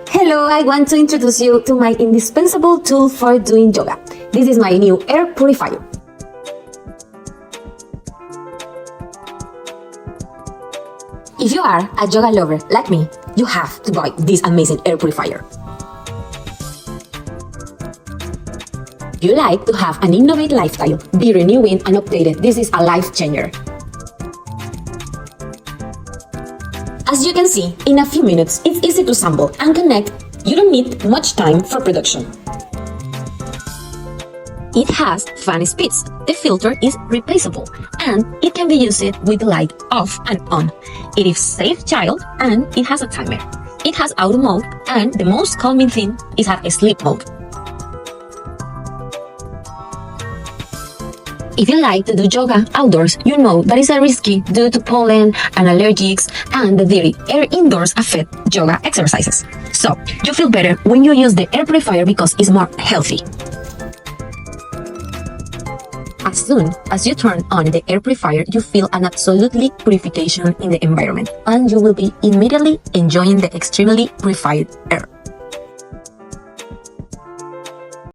Hello, I want to introduce you to my indispensable tool for doing yoga. This is my new air purifier. If you are a yoga lover like me, you have to buy this amazing air purifier. If you like to have an innovative lifestyle, be renewing and updated, this is a life changer. As you can see, in a few minutes, it's easy to assemble and connect. You don't need much time for production. It has fan speeds, the filter is replaceable, and it can be used with the light off and on. It is safe child and it has a timer. It has auto mode, and the most calming thing is have a sleep mode. If you like to do yoga outdoors, you know that it's risky due to pollen and allergies, and the dirty air indoors affect yoga exercises. So, you feel better when you use the air purifier because it's more healthy. As soon as you turn on the air purifier, you feel an absolutely purification in the environment, and you will be immediately enjoying the extremely purified air.